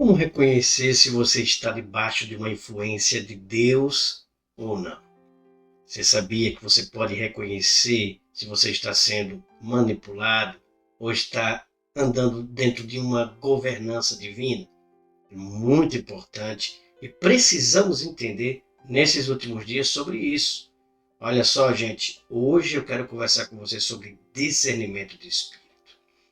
Como reconhecer se você está debaixo de uma influência de Deus ou não? Você sabia que você pode reconhecer se você está sendo manipulado ou está andando dentro de uma governança divina? É muito importante e precisamos entender nesses últimos dias sobre isso. Olha só, gente, hoje eu quero conversar com você sobre discernimento de espírito.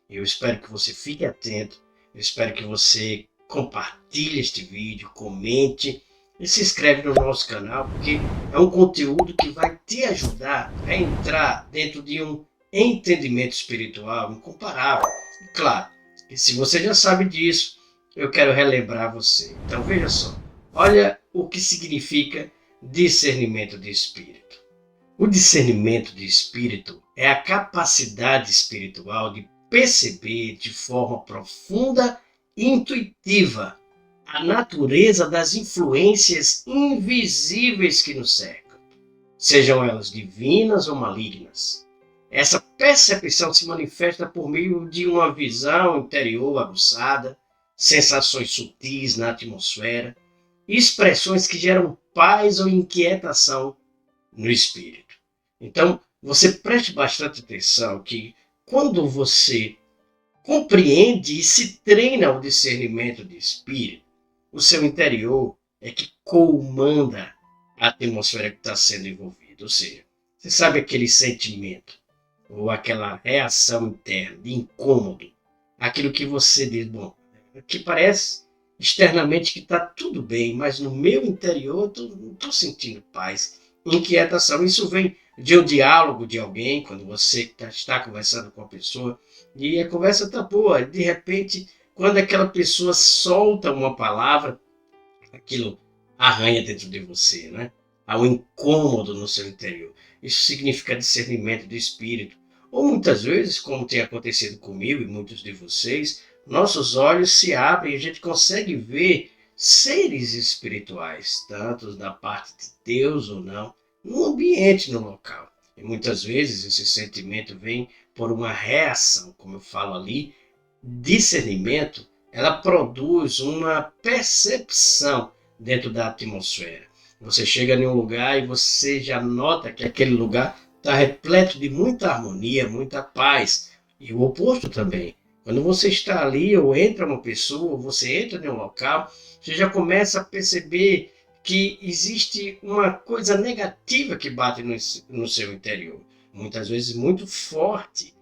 Eu espero que você fique atento, eu espero que você compartilhe este vídeo, comente e se inscreve no nosso canal, porque é um conteúdo que vai te ajudar a entrar dentro de um entendimento espiritual incomparável. E claro, que se você já sabe disso, eu quero relembrar você. Então veja só, olha o que significa discernimento de espírito. O discernimento de espírito é a capacidade espiritual de perceber de forma profunda e intuitiva a natureza das influências invisíveis que nos cercam, sejam elas divinas ou malignas. Essa percepção se manifesta por meio de uma visão interior aguçada, sensações sutis na atmosfera e expressões que geram paz ou inquietação no espírito. Então, você preste bastante atenção que quando você compreende e se treina o discernimento de espírito, o seu interior é que comanda a atmosfera que está sendo envolvida. Ou seja, você sabe aquele sentimento ou aquela reação interna de incômodo, aquilo que você diz, bom, que parece externamente que está tudo bem, mas no meu interior eu não estou sentindo paz, inquietação. Isso vem de um diálogo de alguém, quando você está conversando com a pessoa e a conversa está boa, de repente, quando aquela pessoa solta uma palavra, aquilo arranha dentro de você, né? Há um incômodo no seu interior. Isso significa discernimento do espírito. Ou muitas vezes, como tem acontecido comigo e muitos de vocês, nossos olhos se abrem e a gente consegue ver seres espirituais, tanto da parte de Deus ou não, no ambiente, no local. E muitas vezes esse sentimento vem por uma reação, como eu falo ali, discernimento, ela produz uma percepção dentro da atmosfera. Você chega em um lugar e você já nota que aquele lugar está repleto de muita harmonia, muita paz. E o oposto também. Quando você está ali ou entra uma pessoa, ou você entra em um local, você já começa a perceber que existe uma coisa negativa que bate no seu interior. Muitas vezes muito forte.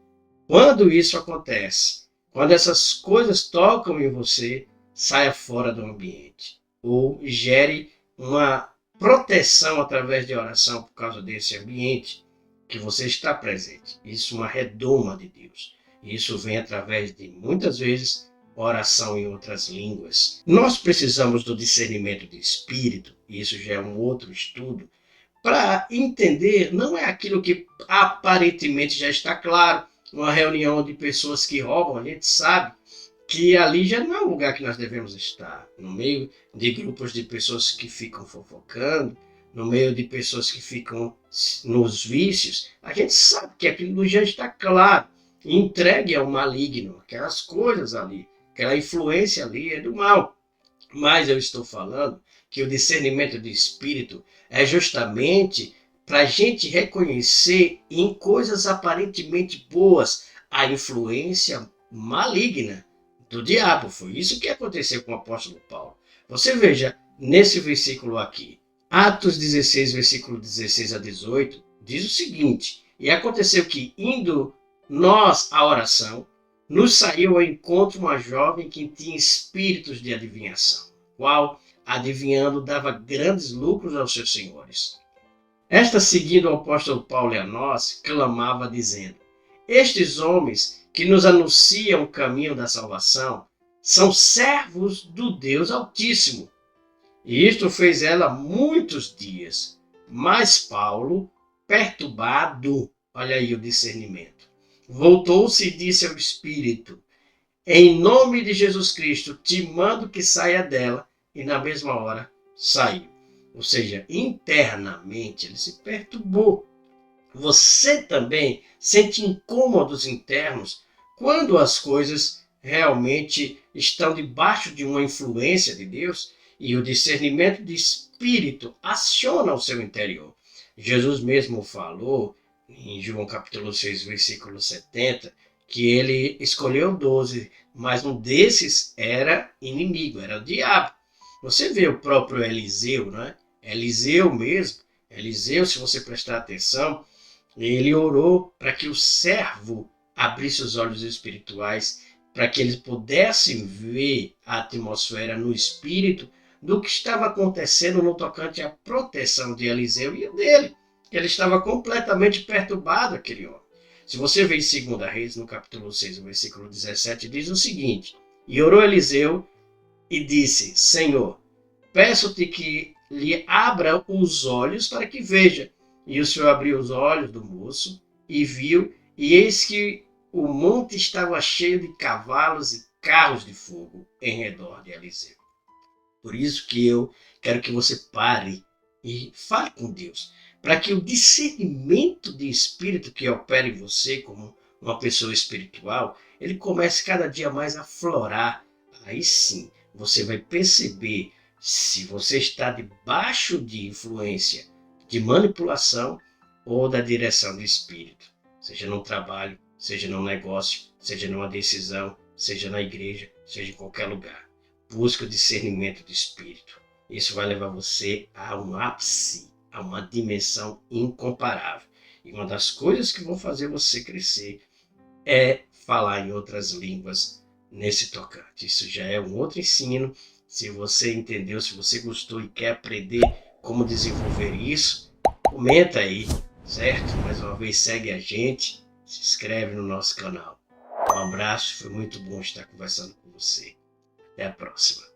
Quando isso acontece, quando essas coisas tocam em você, saia fora do ambiente. Ou gere uma proteção através de oração por causa desse ambiente que você está presente. Isso é uma redoma de Deus. Isso vem através de, muitas vezes, oração em outras línguas. Nós precisamos do discernimento de espírito, e isso já é um outro estudo, para entender, não é aquilo que aparentemente já está claro, uma reunião de pessoas que roubam, a gente sabe que ali já não é um lugar que nós devemos estar, no meio de grupos de pessoas que ficam fofocando, no meio de pessoas que ficam nos vícios, a gente sabe que aquilo já está claro, entregue ao maligno, aquelas coisas ali, aquela influência ali é do mal. Mas eu estou falando que o discernimento de espírito é justamente para a gente reconhecer em coisas aparentemente boas a influência maligna do diabo. Foi isso que aconteceu com o apóstolo Paulo. Você veja nesse versículo aqui, Atos 16, versículo 16 a 18, diz o seguinte: e aconteceu que, indo nós à oração, nos saiu ao encontro uma jovem que tinha espíritos de adivinhação, qual, adivinhando, dava grandes lucros aos seus senhores. Esta, seguindo o apóstolo Paulo e a nós, clamava dizendo: estes homens que nos anunciam o caminho da salvação são servos do Deus Altíssimo. E isto fez ela muitos dias. Mas Paulo, perturbado, olha aí o discernimento, voltou-se e disse ao Espírito: em nome de Jesus Cristo, te mando que saia dela. E na mesma hora saiu. Ou seja, internamente ele se perturbou. Você também sente incômodos internos quando as coisas realmente estão debaixo de uma influência de Deus e o discernimento de espírito aciona o seu interior. Jesus mesmo falou em João capítulo 6, versículo 70, que ele escolheu 12, mas um desses era inimigo, era o diabo. Você vê o próprio Eliseu, né? Eliseu mesmo, Eliseu, se você prestar atenção, ele orou para que o servo abrisse os olhos espirituais, para que eles pudessem ver a atmosfera no espírito do que estava acontecendo no tocante à proteção de Eliseu e dele. Ele estava completamente perturbado, aquele homem. Se você vê em 2 Reis, no capítulo 6, versículo 17, diz o seguinte: E orou Eliseu e disse: Senhor, peço-te que lhe abra os olhos para que veja. E o Senhor abriu os olhos do moço e viu, e eis que o monte estava cheio de cavalos e carros de fogo em redor de Eliseu. Por isso que eu quero que você pare e fale com Deus, para que o discernimento de espírito que opera em você como uma pessoa espiritual, ele comece cada dia mais a florar. Aí sim, você vai perceber se você está debaixo de influência de manipulação ou da direção do espírito, seja no trabalho, seja no negócio, seja numa decisão, seja na igreja, seja em qualquer lugar. Busque o discernimento do espírito. Isso vai levar você a um ápice, a uma dimensão incomparável. E uma das coisas que vão fazer você crescer é falar em outras línguas nesse tocante. Isso já é um outro ensino. Se você entendeu, se você gostou e quer aprender como desenvolver isso, comenta aí, certo? Mais uma vez, segue a gente, se inscreve no nosso canal. Um abraço, foi muito bom estar conversando com você. Até a próxima.